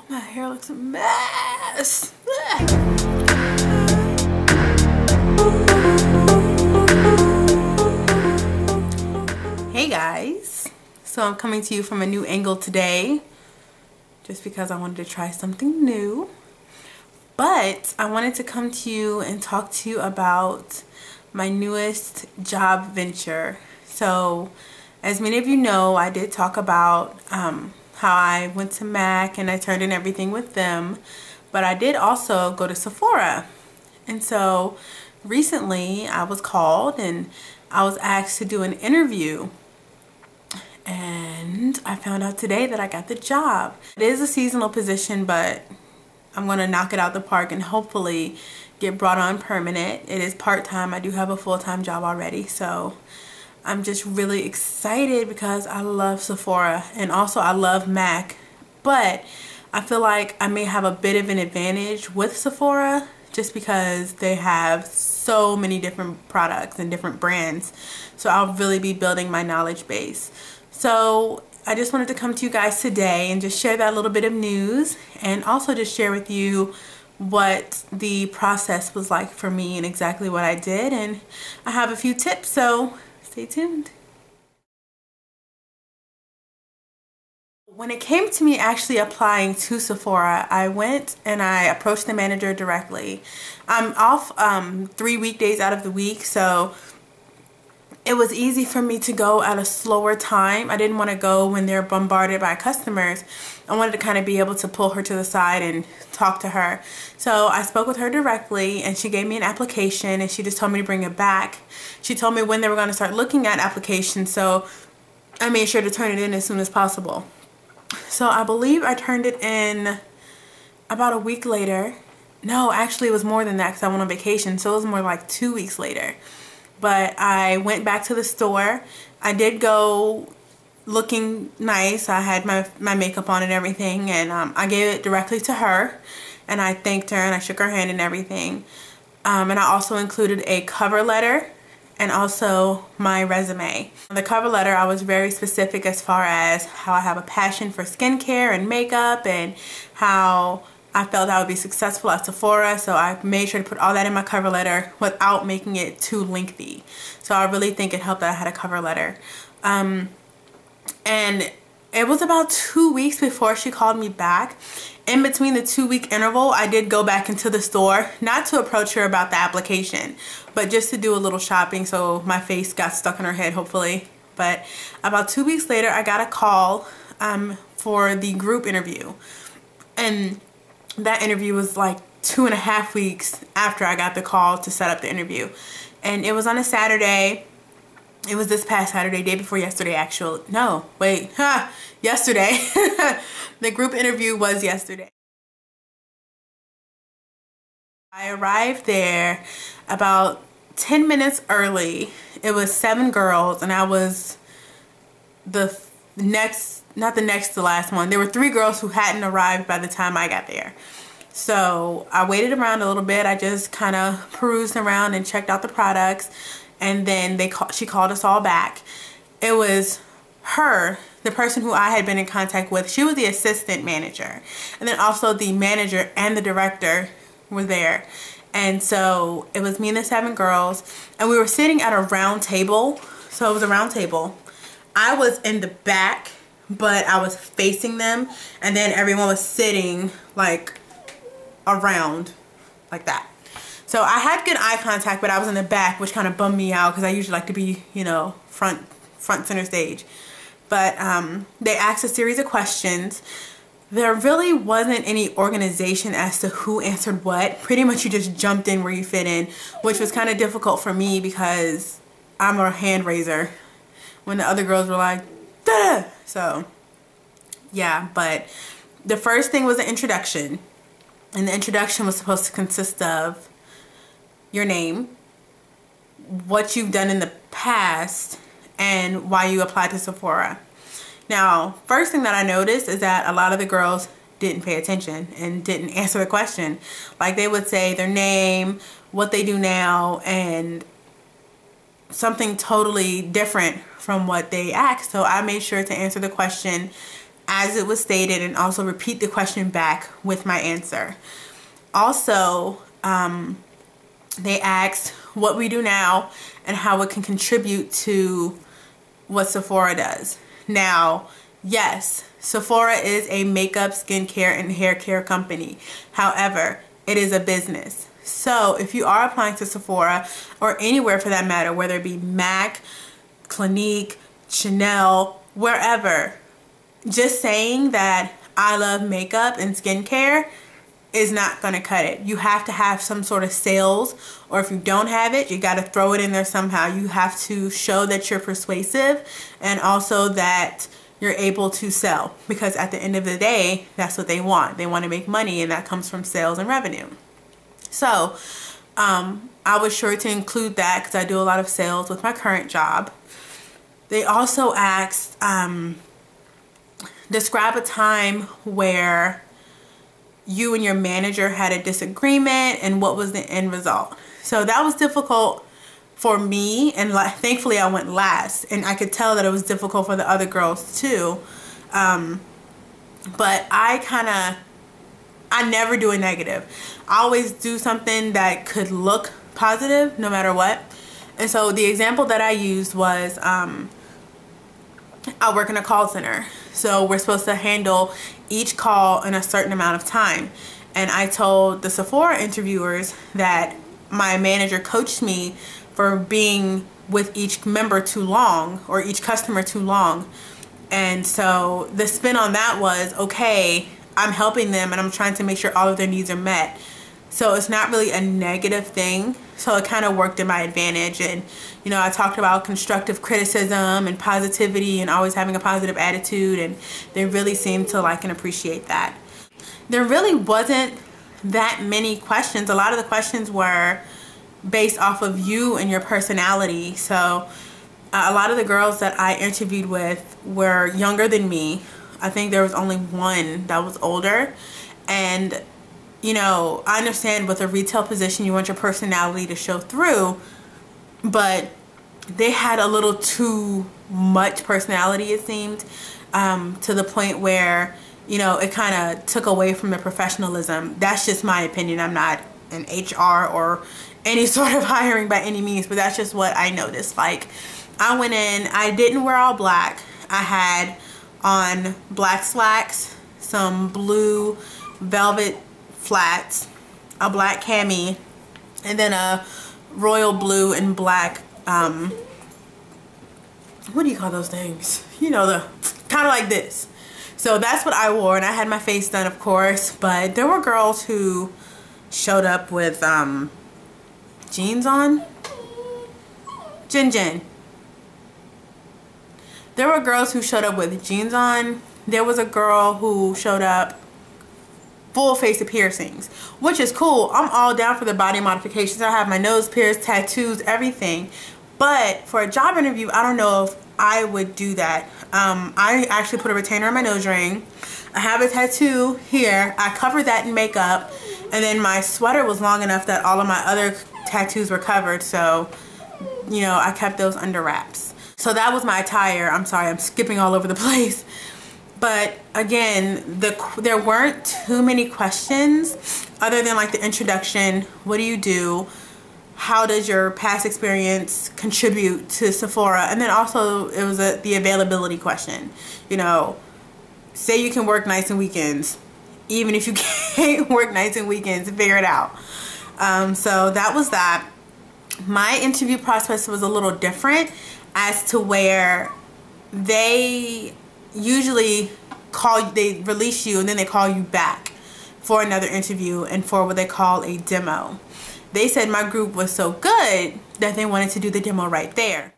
My hair looks a mess. Hey guys, so I'm coming to you from a new angle today just because I wanted to try something new. But I wanted to come to you and talk to you about my newest job venture. So as many of you know, I did talk about how I went to MAC and I turned in everything with them, but I did also go to Sephora. And so recently I was called and I was asked to do an interview, and I found out today that I got the job. It is a seasonal position, but I'm gonna knock it out the park and hopefully get brought on permanent. It is part-time. I do have a full-time job already, so I'm just really excited because I love Sephora and also I love MAC, but I feel like I may have a bit of an advantage with Sephora just because they have so many different products and different brands. So I'll really be building my knowledge base. So I just wanted to come to you guys today and just share that little bit of news and also just share with you what the process was like for me and exactly what I did. And I have a few tips, so stay tuned. When it came to me actually applying to Sephora, I went and I approached the manager directly. I'm off 3 weekdays out of the week, so it was easy for me to go at a slower time. I didn't want to go when they're bombarded by customers. I wanted to kind of be able to pull her to the side and talk to her. So I spoke with her directly and she gave me an application and she just told me to bring it back. She told me when they were going to start looking at applications, so I made sure to turn it in as soon as possible. So I believe I turned it in about a week later. No, actually it was more than that because I went on vacation, so it was more like 2 weeks later. But I went back to the store. I did go looking nice. I had my makeup on and everything, and I gave it directly to her and I thanked her and I shook her hand and everything. And I also included a cover letter and also my resume. The cover letter, I was very specific as far as how I have a passion for skincare and makeup and how I felt I would be successful at Sephora, so I made sure to put all that in my cover letter without making it too lengthy. So I really think it helped that I had a cover letter. And it was about 2 weeks before she called me back. In between the 2-week interval, I did go back into the store, not to approach her about the application, but just to do a little shopping so my face got stuck in her head, hopefully. But about 2 weeks later, I got a call for the group interview. And that interview was like 2.5 weeks after I got the call to set up the interview. And it was on a Saturday. It was this past Saturday, day before yesterday, actually. No, wait, yesterday. The group interview was yesterday. I arrived there about 10 minutes early. It was 7 girls and I was the next, not the next to last one. There were 3 girls who hadn't arrived by the time I got there. So I waited around a little bit. I just kind of perused around and checked out the products. And then she called us all back. It was her, the person who I had been in contact with. She was the assistant manager. And then also the manager and the director were there. And so it was me and the 7 girls. And we were sitting at a round table. So it was a round table. I was in the back, but I was facing them. And then everyone was sitting like around like that. So I had good eye contact, but I was in the back, which kind of bummed me out because I usually like to be, you know, front center stage. But they asked a series of questions. There really wasn't any organization as to who answered what. Pretty much you just jumped in where you fit in, which was kind of difficult for me because I'm a hand raiser when the other girls were like, duh! So yeah, but the first thing was an introduction. And the introduction was supposed to consist of your name, what you've done in the past, and why you applied to Sephora. Now, first thing that I noticed is that a lot of the girls didn't pay attention and didn't answer the question. Like they would say their name, what they do now, and something totally different from what they asked. So I made sure to answer the question as it was stated, and also repeat the question back with my answer. Also, they asked what we do now and how it can contribute to what Sephora does. Now, yes, Sephora is a makeup, skincare, and hair care company. However, it is a business. So if you are applying to Sephora, or anywhere for that matter, whether it be MAC, Clinique, Chanel, wherever, just saying that I love makeup and skincare is not going to cut it. You have to have some sort of sales, or if you don't have it, you got to throw it in there somehow. You have to show that you're persuasive, and also that you're able to sell, because at the end of the day, that's what they want. They want to make money, and that comes from sales and revenue. So I was sure to include that because I do a lot of sales with my current job. They also asked, describe a time where you and your manager had a disagreement and what was the end result. So that was difficult for me, and thankfully I went last, and I could tell that it was difficult for the other girls too. But I never do a negative. I always do something that could look positive no matter what. And so the example that I used was, I work in a call center. So we're supposed to handle each call in a certain amount of time. And I told the Sephora interviewers that my manager coached me for being with each member too long, or each customer too long. And so the spin on that was, okay, I'm helping them and I'm trying to make sure all of their needs are met. So it's not really a negative thing. So it kind of worked in my advantage. And, you know, I talked about constructive criticism and positivity and always having a positive attitude, and they really seemed to like and appreciate that. There really wasn't that many questions. A lot of the questions were based off of you and your personality. So a lot of the girls that I interviewed with were younger than me. I think there was only one that was older. And, you know, I understand with a retail position, you want your personality to show through, but they had a little too much personality, it seemed, to the point where, you know, it kind of took away from the professionalism. That's just my opinion. I'm not an HR or any sort of hiring by any means, but that's just what I noticed. Like, I went in, I didn't wear all black. I had on black slacks, some blue velvet flats, a black cami, and then a royal blue and black, what do you call those things? You know, the kind of like this. So that's what I wore, and I had my face done, of course, but there were girls who showed up with jeans on. Jin. There were girls who showed up with jeans on. There was a girl who showed up full face of piercings, which is cool. I'm all down for the body modifications. I have my nose pierced, tattoos, everything. But for a job interview, I don't know if I would do that. I actually put a retainer in my nose ring. I have a tattoo here. I covered that in makeup. And then my sweater was long enough that all of my other tattoos were covered. So, you know, I kept those under wraps. So that was my attire. I'm sorry, I'm skipping all over the place. But again, there weren't too many questions other than like the introduction. What do you do? How does your past experience contribute to Sephora? And then also it was the availability question. You know, say you can work nights and weekends. Even if you can't work nights and weekends, figure it out. So that was that. My interview process was a little different, as to where they usually they release you and then they call you back for another interview and for what they call a demo. They said my group was so good that they wanted to do the demo right there.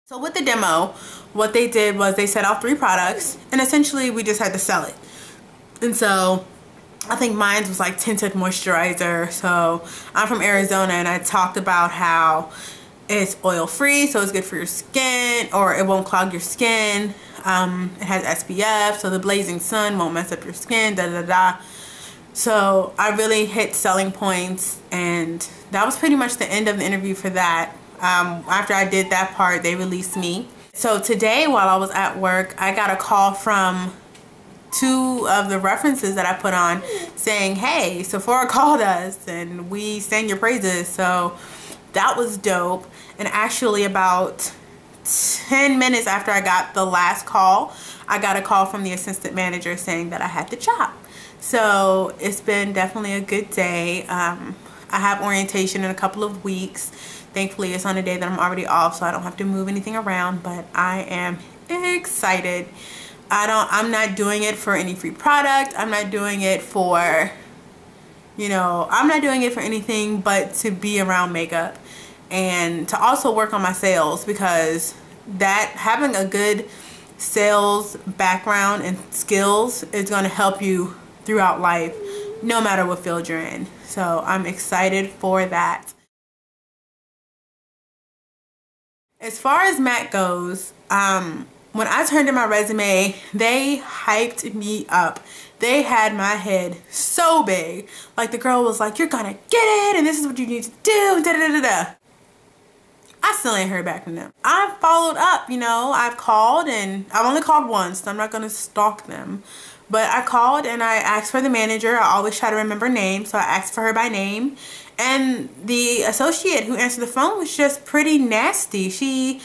So with the demo, what they did was they set out 3 products, and essentially we just had to sell it. And so I think mine was like tinted moisturizer. So I'm from Arizona, and I talked about how it's oil free, so it's good for your skin, or it won't clog your skin. It has SPF, so the blazing sun won't mess up your skin, So I really hit selling points, and that was pretty much the end of the interview for that. After I did that part, they released me. So today while I was at work, I got a call from 2 of the references that I put on saying, hey, Sephora called us and we sang your praises. So that was dope. And actually about 10 minutes after I got the last call, I got a call from the assistant manager saying that I had the job. So it's been definitely a good day. I have orientation in a couple of weeks. Thankfully it's on a day that I'm already off, so I don't have to move anything around, but I am excited. I'm not doing it for any free product. I'm not doing it for, you know, I'm not doing it for anything but to be around makeup and to also work on my sales, because that having a good sales background and skills is going to help you throughout life, no matter what field you're in. So I'm excited for that. As far as MAC goes, when I turned in my resume, they hyped me up. They had my head so big. Like, the girl was like, you're gonna get it, and this is what you need to do, da da da da. I still ain't heard back from them. I've followed up, you know, I've called, and I've only called once, so I'm not gonna stalk them. But I called and I asked for the manager. I always try to remember names, so I asked for her by name. And the associate who answered the phone was just pretty nasty. She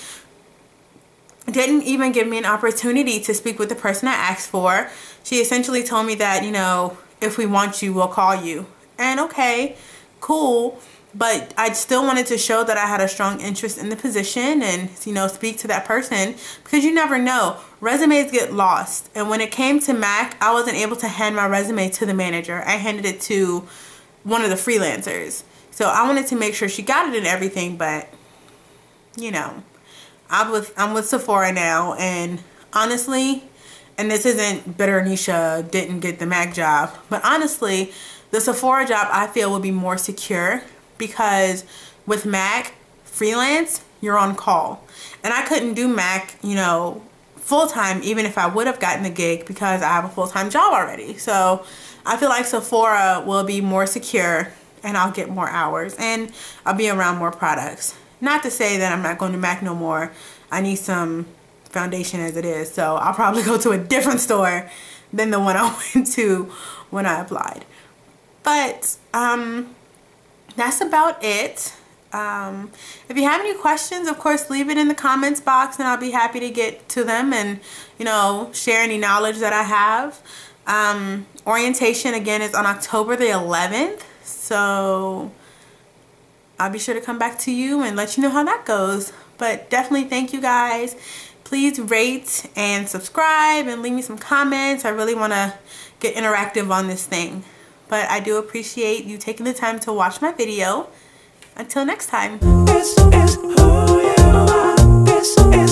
didn't even give me an opportunity to speak with the person I asked for. She essentially told me that, you know, if we want you, we'll call you. And okay, cool. But I still wanted to show that I had a strong interest in the position and, you know, speak to that person, because you never know. Resumes get lost. And when it came to MAC, I wasn't able to hand my resume to the manager. I handed it to one of the freelancers. So I wanted to make sure she got it and everything, but, you know, I'm with Sephora now, and honestly, and this isn't bitter Nisha didn't get the MAC job, but honestly, the Sephora job I feel will be more secure, because with MAC freelance, you're on call. And I couldn't do MAC, you know, full-time, even if I would have gotten the gig, because I have a full-time job already. So I feel like Sephora will be more secure, and I'll get more hours, and I'll be around more products. Not to say that I'm not going to MAC no more. I need some foundation as it is, so I'll probably go to a different store than the one I went to when I applied. But that's about it. If you have any questions, of course, leave it in the comments box, and I'll be happy to get to them and, you know, share any knowledge that I have. Orientation again is on October the 11th, so I'll be sure to come back to you and let you know how that goes. But definitely thank you guys. Please rate and subscribe and leave me some comments. I really want to get interactive on this thing. But I do appreciate you taking the time to watch my video. Until next time. This is who you are. This is